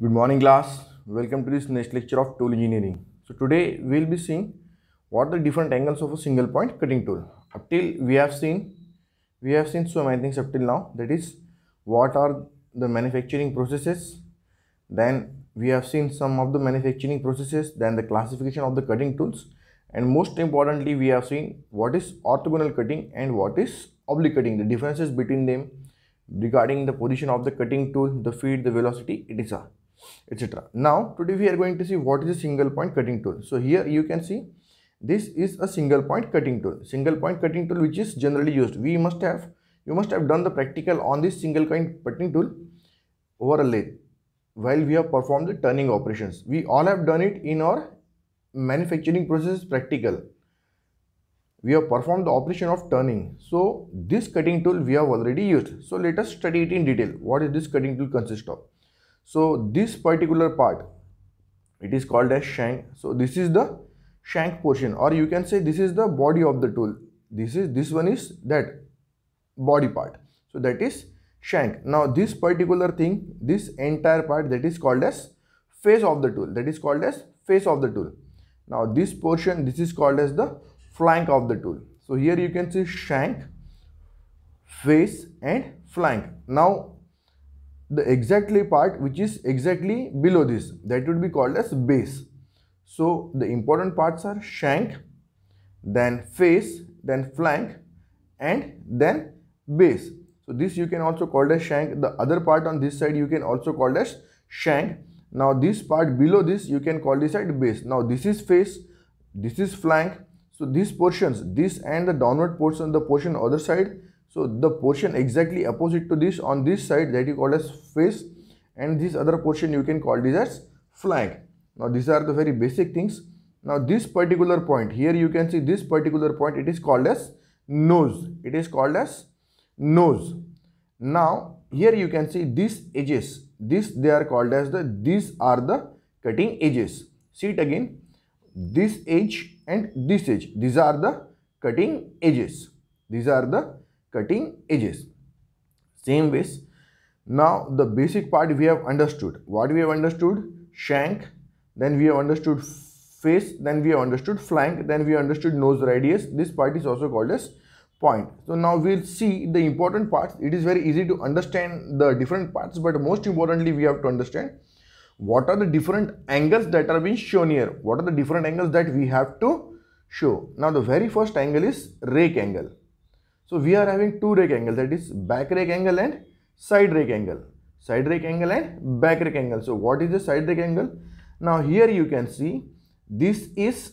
Good morning class. Welcome to this next lecture of tool engineering. So today we will be seeing what the different angles of a single point cutting tool. Up till we have seen so many things up till now. That is what are the manufacturing processes. Then we have seen some of the manufacturing processes. Then the classification of the cutting tools. And most importantly, we have seen what is orthogonal cutting and what is oblique cutting. The differences between them regarding the position of the cutting tool, the feed, the velocity, etc. Now today we are going to see what is a single point cutting tool. So here you can see this is a single point cutting tool. Single point cutting tool which is generally used. You must have done the practical on this single point cutting tool over a lathe while we have performed the turning operations. We all have done it in our manufacturing process practical. We have performed the operation of turning. So this cutting tool we have already used. So let us study it in detail. What is this cutting tool consist of? So this particular part, it is called as shank. So this is the shank portion, or you can say this is the body of the tool. This one is that body part. So that is shank. Now this particular thing, this entire part, that is called as face of the tool. That is called as face of the tool. Now this portion, this is called as the flank of the tool. So here you can see shank, face and flank. Now the exactly part which is exactly below this, that would be called as base. So the important parts are shank, then face, then flank and then base. So this you can also call as shank. The other part on this side you can also call as shank. Now this part below this you can call this side base. Now this is face, this is flank. So these portions, this and the downward portion, the portion other side, so the portion exactly opposite to this on this side, that you call as face, and this other portion you can call this as flank. Now these are the very basic things. Now this particular point, here you can see this particular point, it is called as nose. It is called as nose. Now here you can see these edges, they are called as these are the cutting edges. See it again, this edge and this edge, these are the cutting edges. These are the cutting edges. Same ways. Now the basic part we have understood. What we have understood? Shank, then we have understood face, then we have understood flank, then we understood nose radius. This part is also called as point. So now we will see the important parts. It is very easy to understand the different parts, but most importantly we have to understand what are the different angles that are being shown here. What are the different angles that we have to show? Now the very first angle is rake angle. So we are having two rake angles, that is back rake angle and side rake angle. Side rake angle and back rake angle. So what is the side rake angle? Now here you can see this is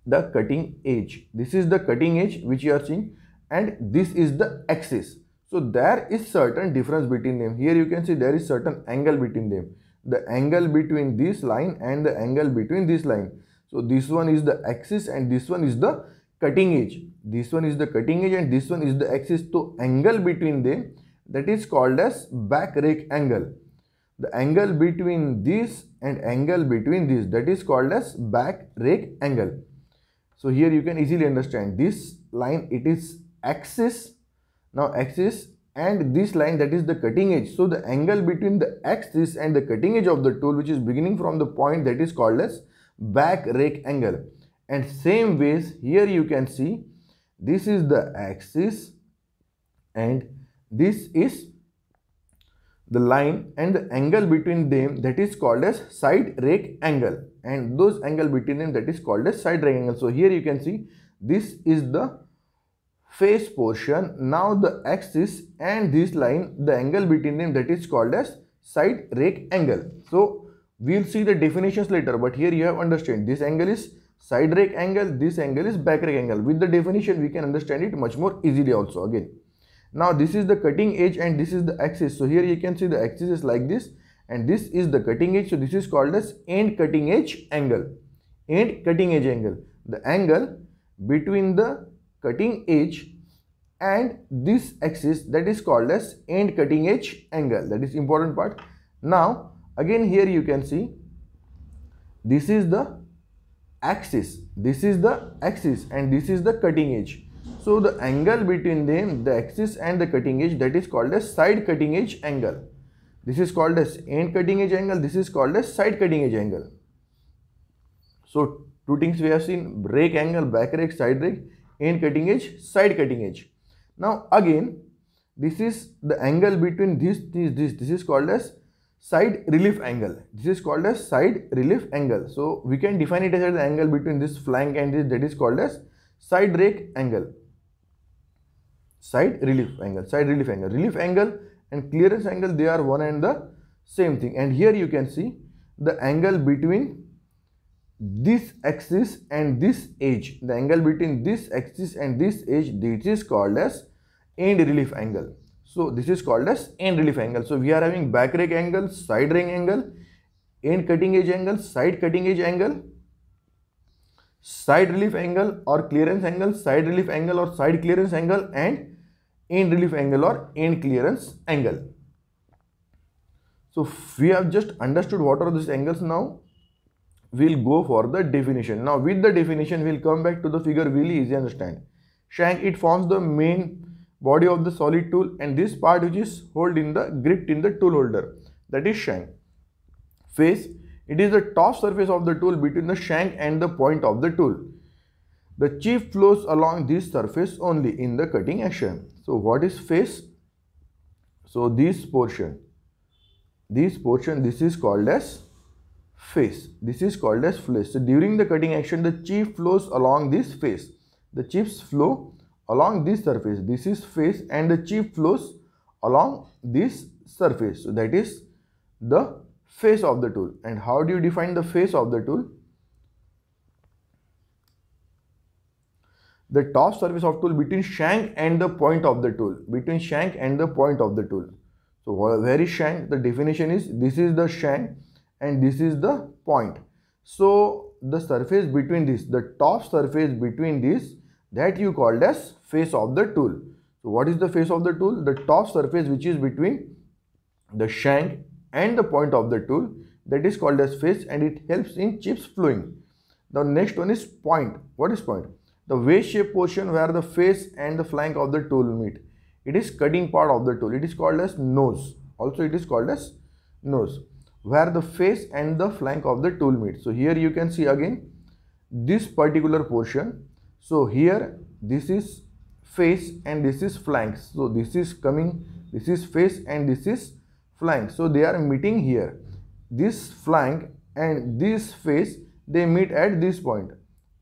the cutting edge. This is the cutting edge which you are seeing, and this is the axis. So there is certain difference between them. Here you can see there is certain angle between them. The angle between this line and the angle between this line. So this one is the axis and this one is the cutting edge. This one is the cutting edge and this one is the axis. So angle between them, that is called as back rake angle. The angle between this and angle between this, that is called as back rake angle. So here you can easily understand this line, it is axis. Now axis, and this line, that is the cutting edge. So the angle between the axis and the cutting edge of the tool, which is beginning from the point, that is called as back rake angle. And same ways here you can see this is the axis and this is the line, and the angle between them, that is called as side rake angle, and those angle between them, that is called as side rake angle. So here you can see this is the face portion. Now the axis and this line, the angle between them, that is called as side rake angle. So we will see the definitions later, but here you have understand this angle is side rake angle, this angle is back rake angle. With the definition we can understand it much more easily also again. Now this is the cutting edge and this is the axis. So here you can see the axis is like this and this is the cutting edge. So this is called as end cutting edge angle. End cutting edge angle. The angle between the cutting edge and this axis, that is called as end cutting edge angle. That is important part. Now again here you can see this is the axis, this is the axis and this is the cutting edge. So the angle between them, the axis and the cutting edge, that is called as side cutting edge angle. This is called as end cutting edge angle. This is called as side cutting edge angle. So two things we have seen: rake angle, back rake, side rake, end cutting edge, side cutting edge. Now again, this is the angle between this. This is called as side relief angle. This is called as side relief angle. So we can define it as the angle between this flank and this, that is called as side rake angle. Side relief angle, side relief angle. Relief angle and clearance angle, they are one and the same thing. And here you can see the angle between this axis and this edge. The angle between this axis and this edge, this is called as end relief angle. So this is called as end relief angle. So we are having back rake angle, side rake angle, end cutting edge angle, side cutting edge angle, side relief angle or clearance angle, side relief angle or side clearance angle, and end relief angle or end clearance angle. So we have just understood what are these angles. Now we'll go for the definition. Now with the definition, we'll come back to the figure, really easy understand. Shank, it forms the main body of the solid tool, and this part which is gripped in the tool holder, that is shank. Face, it is the top surface of the tool between the shank and the point of the tool. The chip flows along this surface only in the cutting action. So what is face? So this portion, this is called as face. This is called as face. So during the cutting action, the chip flows along this face. The chips flow along this surface. This is face, and the chip flows along this surface. So that is the face of the tool. And how do you define the face of the tool? The top surface of tool between shank and the point of the tool. Between shank and the point of the tool. So where is shank? The definition is, this is the shank and this is the point. So the surface between this, the top surface between this, that you called as face of the tool. So what is the face of the tool? The top surface which is between the shank and the point of the tool, that is called as face, and it helps in chips flowing. The next one is point. What is point? The wedge-shaped portion where the face and the flank of the tool meet. It is cutting part of the tool. It is called as nose. Also it is called as nose, where the face and the flank of the tool meet. So here you can see again this particular portion. So here this is face and this is flanks. So this is coming, this is face and this is flank. So they are meeting here. This flank and this face, they meet at this point.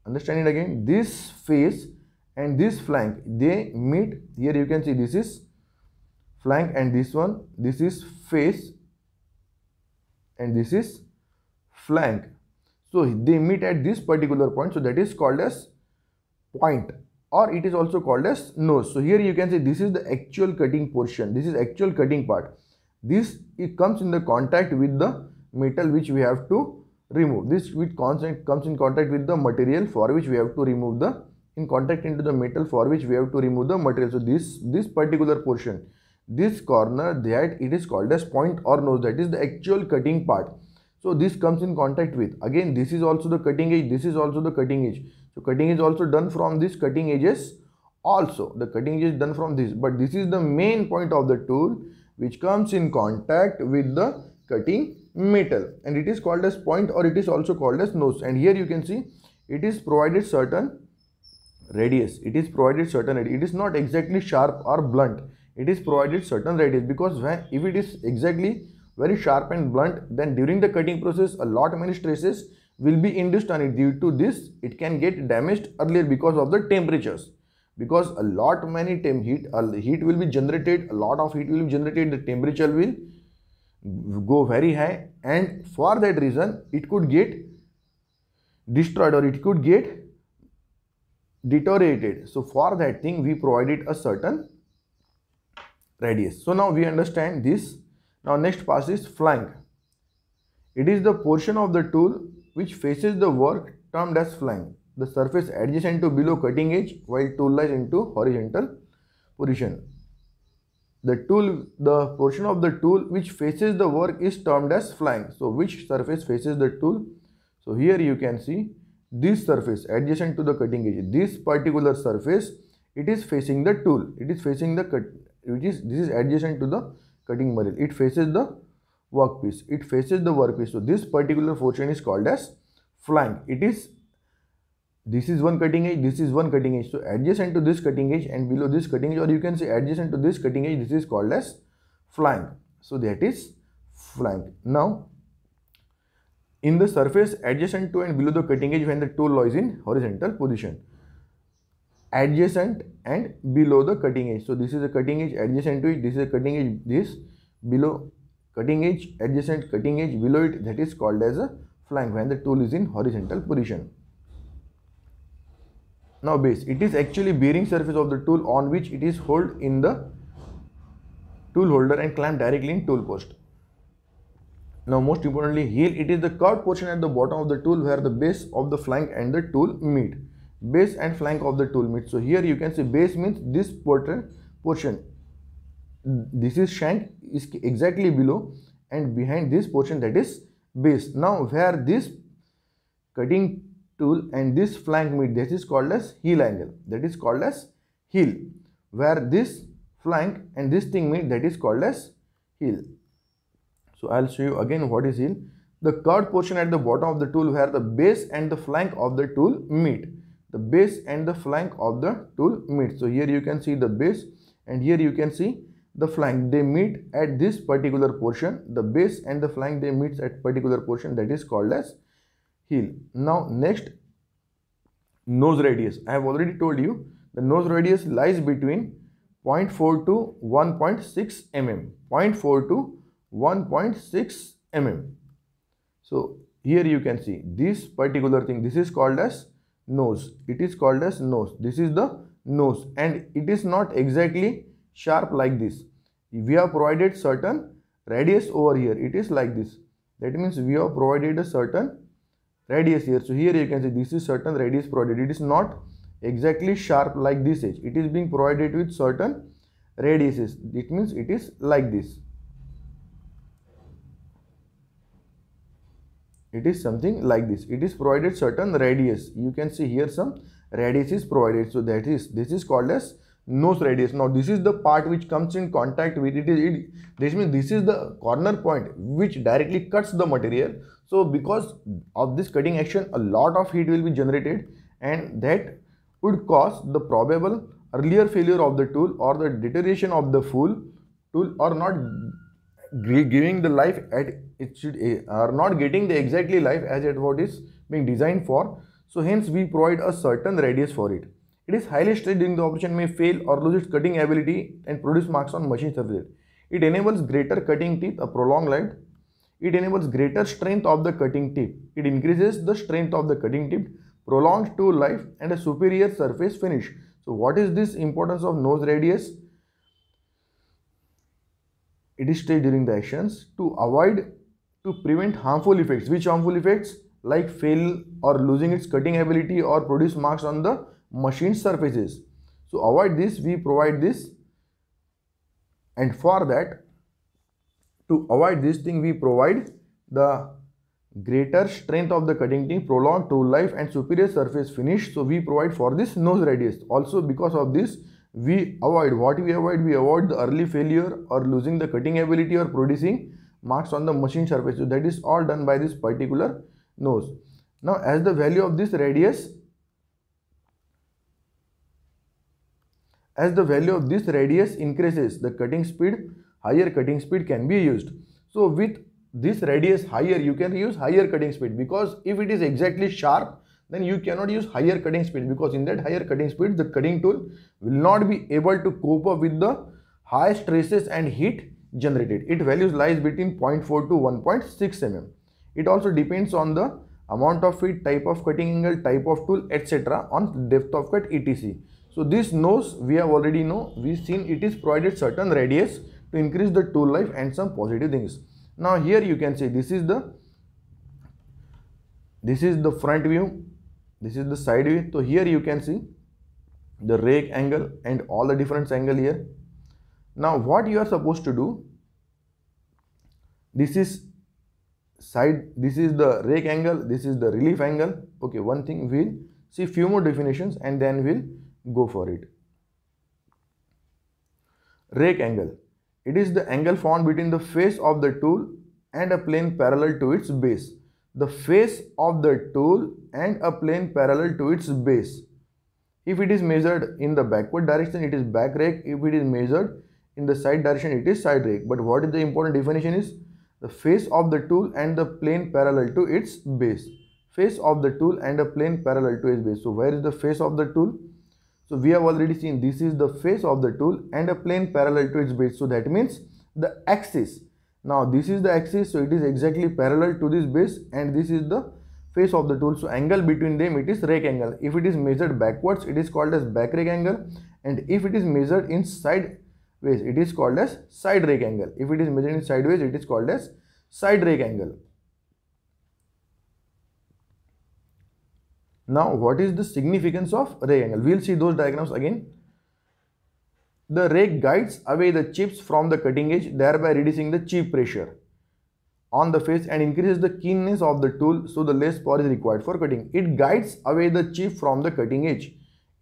Understand it again. This face and this flank, they meet here. You can see this is flank and this one, this is face and this is flank. So they meet at this particular point. So that is called as point, or it is also called as nose. So here you can see this is the actual cutting portion. This is actual cutting part. This, it comes in the contact with the metal which we have to remove. This with constant comes in contact with the material for which we have to remove the, in contact into the metal for which we have to remove the material. So this particular portion, this corner, that it is called as point or nose, that is the actual cutting part. So this comes in contact with, again this is also the cutting edge, this is also the cutting edge. So cutting is also done from this cutting edges also. The cutting edge is done from this, but this is the main point of the tool which comes in contact with the cutting metal, and it is called as point, or it is also called as nose. And here you can see it is provided certain radius. It is provided certain radius. It is not exactly sharp or blunt. It is provided certain radius, because if it is exactly very sharp and blunt, then during the cutting process a lot many stresses will be induced on it. Due to this, it can get damaged earlier because of the temperatures. Because a lot many heat will be generated, a lot of heat will be generated, the temperature will go very high, and for that reason it could get destroyed or it could get deteriorated. So for that thing we provided a certain radius. So now we understand this. Now next pass is flank. It is the portion of the tool which faces the work termed as flank, the surface adjacent to below cutting edge while tool lies into horizontal position. The portion of the tool which faces the work is termed as flank. So which surface faces the tool? So here you can see this surface adjacent to the cutting edge. This particular surface, it is facing the tool. It is facing the cut, this is adjacent to the cutting material. It faces the workpiece. It faces the workpiece. So this particular portion is called as flank. This is one cutting edge, this is one cutting edge. So adjacent to this cutting edge and below this cutting edge, or you can say adjacent to this cutting edge, this is called as flank. So that is flank. Now in the surface adjacent to and below the cutting edge when the tool lies in horizontal position. Adjacent and below the cutting edge. So this is a cutting edge, adjacent to it, this is a cutting edge, this below cutting edge, adjacent cutting edge, below it, that is called as a flank when the tool is in horizontal position. Now base, it is actually bearing surface of the tool on which it is held in the tool holder and clamped directly in tool post. Now most importantly, heel, it is the curved portion at the bottom of the tool where the base of the flank and the tool meet. Base and flank of the tool meet. So here you can see base means this portion. This is shank is exactly below and behind this portion, that is base. Now where this cutting tool and this flank meet, this is called as heel angle. That is called as heel. Where this flank and this thing meet, that is called as heel. So I'll show you again what is heel. The curved portion at the bottom of the tool where the base and the flank of the tool meet. The base and the flank of the tool meet. So here you can see the base and here you can see the flank. They meet at this particular portion. The base and the flank, they meet at particular portion, that is called as heel. Now next, nose radius. I have already told you the nose radius lies between 0.4 to 1.6 mm. 0.4 to 1.6 mm. So here you can see this particular thing, this is called as nose. It is called as nose. This is the nose and it is not exactly sharp like this. We have provided certain radius over here. It is like this. That means we have provided a certain radius here. So here you can see this is certain radius provided. It is not exactly sharp like this edge. It is being provided with certain radiuses. It means it is like this. It is something like this. It is provided certain radius. You can see here some radius is provided. So that is, this is called as nose radius. Now this is the part which comes in contact with it. This means this is the corner point which directly cuts the material. So because of this cutting action, a lot of heat will be generated and that would cause the probable earlier failure of the tool or the deterioration of the full tool, or not giving the life at it should, are not getting the exactly life as it what is being designed for. So hence we provide a certain radius for it. It is highly stretched during the operation, may fail or lose its cutting ability and produce marks on machine surface. It enables greater cutting teeth, a prolonged life. It enables greater strength of the cutting tip. It increases the strength of the cutting tip, prolonged tool life and a superior surface finish. So what is this importance of nose radius? It is staged during the actions to prevent harmful effects. Which harmful effects? Like fail or losing its cutting ability or produce marks on the machine surfaces. So avoid this, we provide this, and for that, to avoid this thing, we provide the greater strength of the cutting tip, prolonged tool life and superior surface finish. So we provide for this nose radius. Also because of this, we avoid, what we avoid? We avoid the early failure or losing the cutting ability or producing marks on the machine surface. So that is all done by this particular nose. Now as the value of this radius, increases, the cutting speed, higher cutting speed can be used. So with this radius higher, you can use higher cutting speed, because if it is exactly sharp, then you cannot use higher cutting speed, because in that higher cutting speed, the cutting tool will not be able to cope up with the high stresses and heat generated. Its values lies between 0.4 to 1.6 mm. It also depends on the amount of feet, type of cutting angle, type of tool, etc. on depth of cut, etc. So this nose we have already know, we seen it is provided certain radius to increase the tool life and some positive things. Now here you can see this is the front view, this is the side view. So here you can see the rake angle and all the different angle here. Now what you are supposed to do, this is side, this is the rake angle, this is the relief angle. Okay, one thing, we'll see few more definitions and then we'll go for it. Rake angle, it is the angle found between the face of the tool and a plane parallel to its base. The face of the tool and a plane parallel to its base. If it is measured in the backward direction, it is back rake. If it is measured in the side direction, it is side rake. But what is the important definition is the face of the tool and the plane parallel to its base. Face of the tool and a plane parallel to its base. So where is the face of the tool? So we have already seen this is the face of the tool and a plane parallel to its base. So that means the axis. Now this is the axis, so it is exactly parallel to this base, and this is the face of the tool. So angle between them, it is rake angle. If it is measured backwards, it is called as back rake angle, and if it is measured in sideways, it is called as side rake angle. If it is measured in sideways, it is called as side rake angle. Now what is the significance of rake angle? We will see those diagrams again. The rake guides away the chips from the cutting edge, thereby reducing the chip pressure on the face and increases the keenness of the tool, so the less power is required for cutting. It guides away the chip from the cutting edge.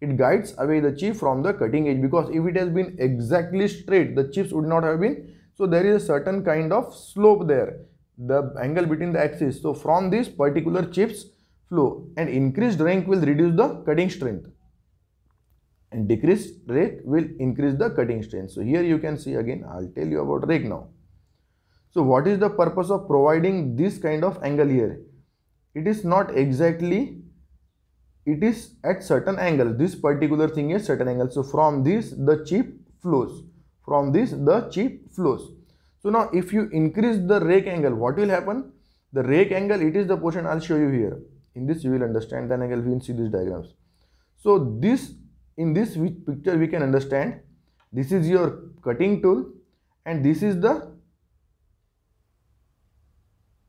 It guides away the chip from the cutting edge, because if it has been exactly straight, the chips would not have been. So there is a certain kind of slope there, the angle between the axis. So from this particular chips flow, and increased rake will reduce the cutting strength, and decreased rake will increase the cutting strength. So here you can see again, I'll tell you about rake now. So what is the purpose of providing this kind of angle here? It is not exactly, it is at certain angle. This particular thing is certain angle. So from this the chip flows. From this the chip flows. So now if you increase the rake angle, what will happen? The rake angle, it is the portion I'll show you here. In this you will understand, then we will see these diagrams. So this, in this picture we can understand, this is your cutting tool and this is the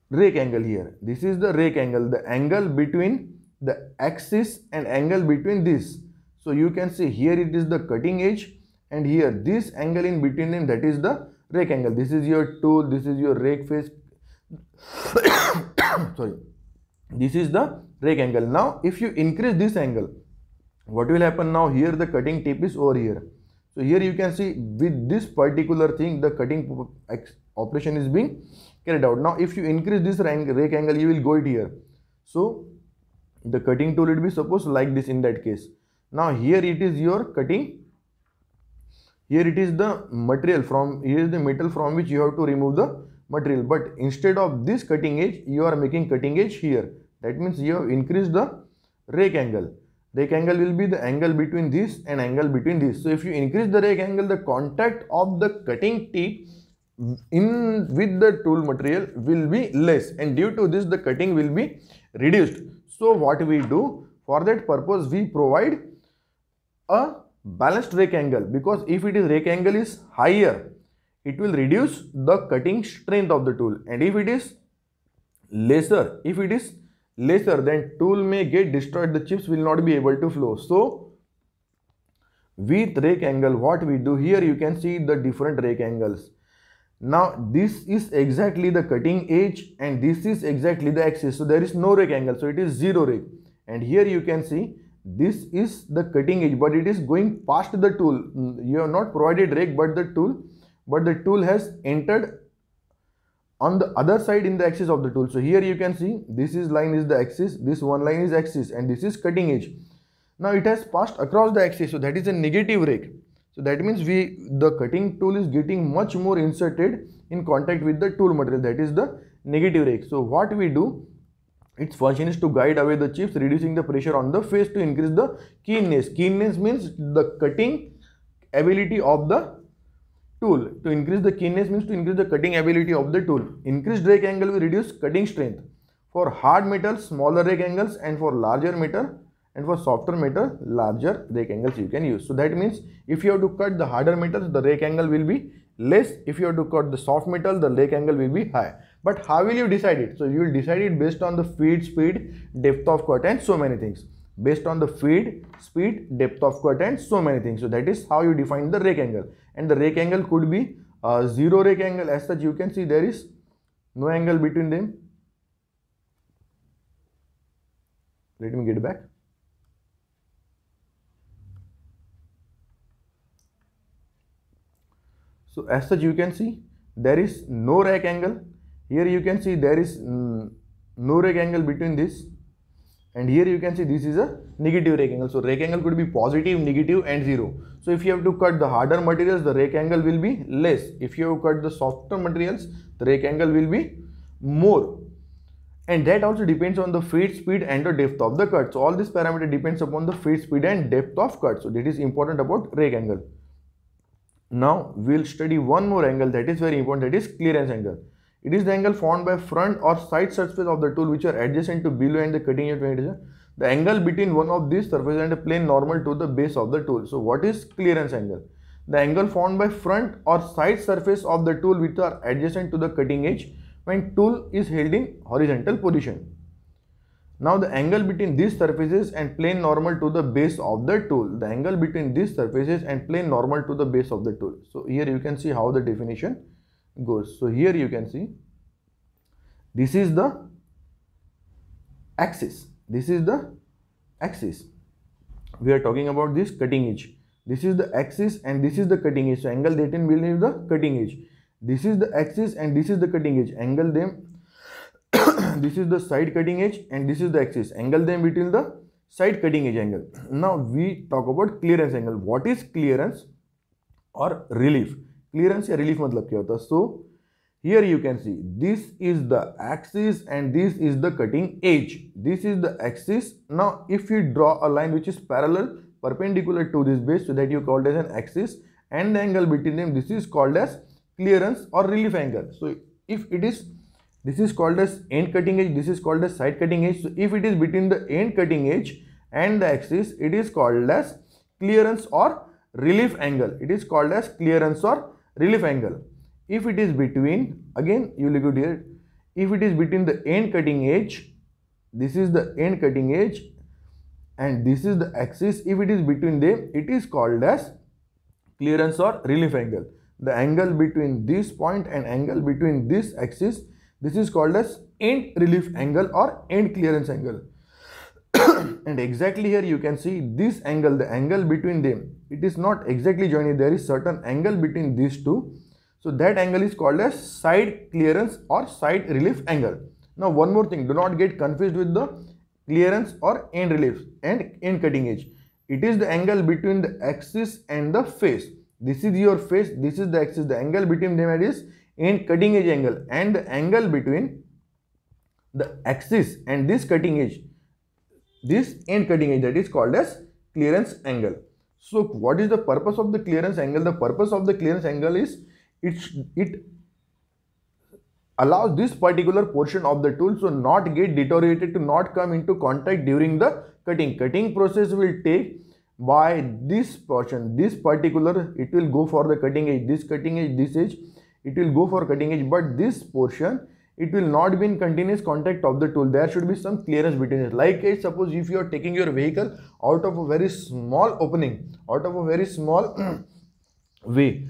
rake angle here. This is the rake angle, the angle between the axis and angle between this. So you can see here it is the cutting edge, and here this angle in between them, that is the rake angle. This is your tool, this is your rake face. Sorry, this is the rake angle. Now if you increase this angle, what will happen? Now here the cutting tip is over here. So here you can see with this particular thing the cutting operation is being carried out. Now if you increase this rake angle, you will go it here. So the cutting tool will be supposed like this in that case. Now here it is your cutting. Here it is the material from, here is the metal from which you have to remove the material. But instead of this cutting edge, you are making cutting edge here. That means you have increased the rake angle. Rake angle will be the angle between this and angle between this. So if you increase the rake angle, the contact of the cutting tip in with the tool material will be less, and due to this the cutting will be reduced. So what we do, for that purpose we provide a balanced rake angle, because if it is rake angle is higher, it will reduce the cutting strength of the tool, and if it is lesser, then tool may get destroyed, the chips will not be able to flow. So with rake angle, what we do here, you can see the different rake angles. Now this is exactly the cutting edge and this is exactly the axis, so there is no rake angle, so it is zero rake. And here you can see this is the cutting edge, but it is going past the tool. You have not provided rake, but the tool has entered on the other side in the axis of the tool. So here you can see this is line is the axis, this one line is axis, and this is cutting edge. Now it has passed across the axis, so that is a negative rake. So that means the cutting tool is getting much more inserted in contact with the tool material, that is the negative rake. So what we do, its function is to guide away the chips, reducing the pressure on the face to increase the keenness. Keenness means the cutting ability of the tool. To increase the keenness means to increase the cutting ability of the tool. Increased rake angle will reduce cutting strength. For hard metal, smaller rake angles, and for larger metal and for softer metal, larger rake angles you can use. So that means if you have to cut the harder metals, the rake angle will be less. If you have to cut the soft metal, the rake angle will be high. But how will you decide it? So you will decide it based on the feed, speed, depth of cut, and so many things. Based on the feed, speed, depth of cut, and so many things. So that is how you define the rake angle. And the rake angle could be zero rake angle. As such, you can see there is no angle between them. Let me get back. So as such, you can see there is no rake angle, Here you can see there is no rake angle between this, and here you can see this is a negative rake angle. So rake angle could be positive, negative and 0. So if you have to cut the harder materials, the rake angle will be less. If you have cut the softer materials, the rake angle will be more. And that also depends on the feed speed and the depth of the cut. So all this parameter depends upon the feed speed and depth of cut. So that is important about rake angle. Now we'll study one more angle that is very important, that is clearance angle. It is the angle formed by front or side surface of the tool which are adjacent to below and the cutting edge. The angle between one of these surfaces and a plane normal to the base of the tool. So what is clearance angle? The angle formed by front or side surface of the tool which are adjacent to the cutting edge when tool is held in horizontal position. Now the angle between these surfaces and plane normal to the base of the tool. The angle between these surfaces and plane normal to the base of the tool. So here you can see how the definition goes. So here you can see this is the axis. This is the axis. We are talking about this cutting edge. This is the axis and this is the cutting edge. So angle that in will is the cutting edge. This is the axis and this is the cutting edge. Angle them. This is the side cutting edge and this is the axis. Angle them between the side cutting edge angle. Now we talk about clearance angle. What is clearance or relief? Clearance या relief मतलब क्या होता है? So here you can see this is the axis and this is the cutting edge. This is the axis. Now if you draw a line which is parallel, perpendicular to this base, so that you called as an axis, and the angle between them, this is called as clearance or relief angle. So if it is, this is called as end cutting edge, this is called as side cutting edge. So if it is between the end cutting edge and the axis, it is called as clearance or relief angle. It is called as clearance or relief angle. If it is between, again you look at here, if it is between the end cutting edge, this is the end cutting edge and this is the axis, if it is between them, it is called as clearance or relief angle. The angle between this point and angle between this axis, this is called as end relief angle or end clearance angle. And exactly here you can see this angle, the angle between them, it is not exactly joining, there is certain angle between these two. So that angle is called as side clearance or side relief angle. Now one more thing, do not get confused with the clearance or end relief and end cutting edge. It is the angle between the axis and the face. This is your face, this is the axis, the angle between them is end cutting edge angle, and the angle between the axis and this cutting edge, this end cutting edge, that is called as clearance angle. So what is the purpose of the clearance angle? The purpose of the clearance angle is it allows this particular portion of the tool so not get deteriorated, to not come into contact during the cutting. Cutting process will take by this portion, this particular, it will go for the cutting edge, this cutting edge, this edge, it will go for cutting edge, but this portion, it will not be in continuous contact of the tool. There should be some clearance between it. Like suppose if you are taking your vehicle out of a very small opening, out of a very small way,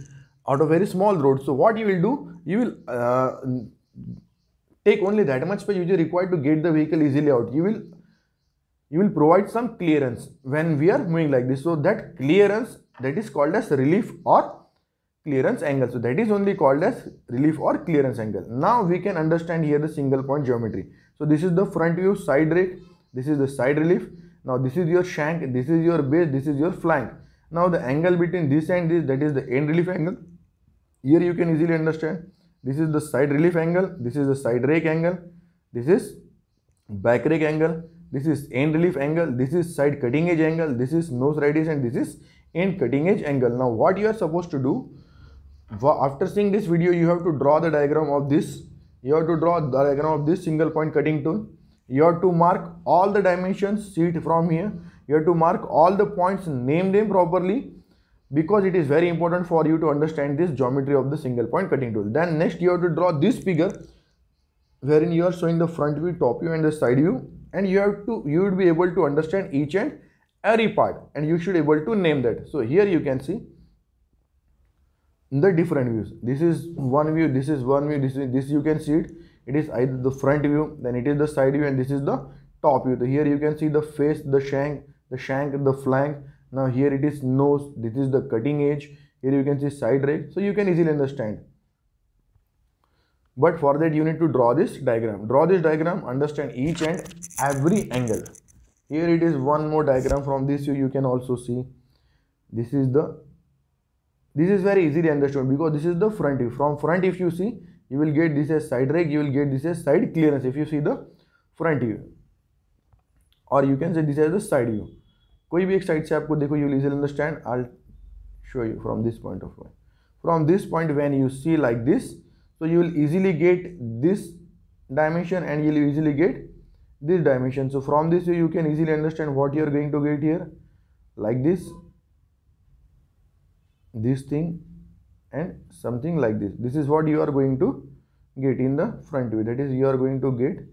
out of very small road. So what you will do, you will take only that much space which is required to get the vehicle easily out. You will provide some clearance when we are moving like this. So that clearance, that is called as relief or clearance angle. So that is only called as relief or clearance angle. Now we can understand here the single point geometry. So this is the front view side rake, this is the side relief. Now this is your shank, this is your base, this is your flank. Now the angle between this and this, that is the end relief angle. Here you can easily understand. This is the side relief angle, this is the side rake angle, this is back rake angle, this is end relief angle, this is side cutting edge angle, this is nose radius, and this is end cutting edge angle. Now what you are supposed to do, after seeing this video, you have to draw the diagram of this. You have to draw the diagram of this single point cutting tool. You have to mark all the dimensions, see it from here. You have to mark all the points, name them properly, because it is very important for you to understand this geometry of the single point cutting tool. Then next you have to draw this figure wherein you are showing the front view, top view and the side view, and you would be able to understand each and every part, and you should be able to name that. So here you can see the different views. This is one view, this is one view, this you can see it. It is either the front view, then it is the side view, and this is the top view. So here you can see the face, the shank, the flank. Now here it is nose, this is the cutting edge. Here you can see side rake. So you can easily understand. But for that you need to draw this diagram. Draw this diagram, understand each and every angle. Here it is one more diagram. From this you can also see this is very easily understood because this is the front view. From front if you see, you will get this as side rake, you will get this as side clearance if you see the front view, or you can say this as the side view. कोई भी एक side से आपको देखो, you will easily understand. I'll show you from this point of view. From this point, when you see like this, so you will easily get this dimension and you will easily get this dimension. So from this you can easily understand what you are going to get here, like this thing and something like this. This is what you are going to get in the front view. That is, you are going to get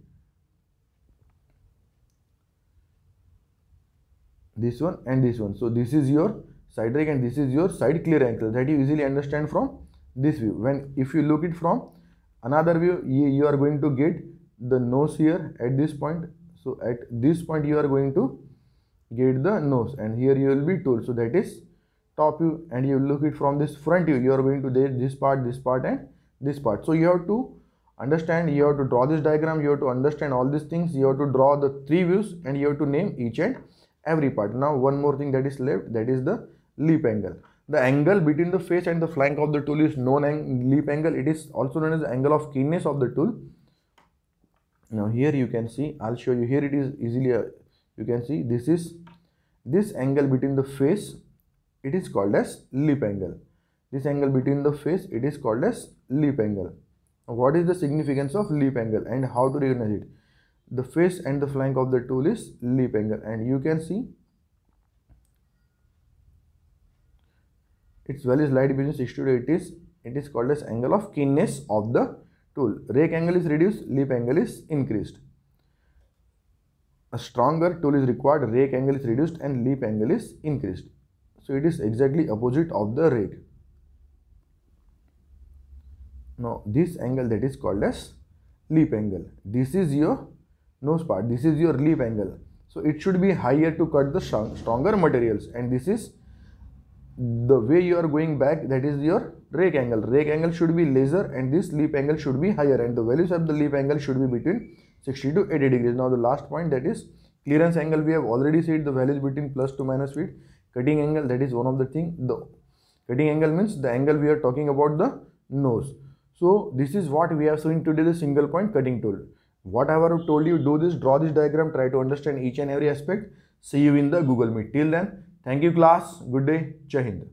this one and this one. So this is your side rake and this is your side clear angle, that you easily understand from this view. When if you look it from another view, you are going to get the nose here at this point. So at this point you are going to get the nose, and here you will be told. So that is top view, and you look it from this front view, you are going to get this part and this part. So you have to understand, you have to draw this diagram, you have to understand all these things, you have to draw the three views, and you have to name each and every part. Now one more thing that is left, that is the leap angle. The angle between the face and the flank of the tool is known as leap angle. It is also known as the angle of keenness of the tool. Now here you can see, I'll show you. Here it is easily, you can see this is this angle between the face, it is called as leap angle. This angle between the face, it is called as leap angle. Now, what is the significance of leap angle and how to recognize it? The face and the flank of the tool is leap angle, and you can see its value is light between 60 to 80. It is called as angle of keenness of the tool. Rake angle is reduced, leap angle is increased. A stronger tool is required, rake angle is reduced and leap angle is increased. So it is exactly opposite of the rake. Now this angle, that is called as leap angle. This is your nose part, this is your leap angle. So it should be higher to cut the stronger materials, and this is the way you are going back, that is your rake angle. Rake angle should be lesser and this leap angle should be higher, and the values of the leap angle should be between 60 to 80 degrees. Now the last point, that is clearance angle. We have already said the values between plus to minus feet. Cutting angle, that is one of the thing. The cutting angle means the angle we are talking about the nose. So this is what we have seen today, the single point cutting tool. Whatever I told you, do this, draw this diagram, try to understand each and every aspect. See you in the Google Meet. Till then, thank you class. Good day. Jai Hind.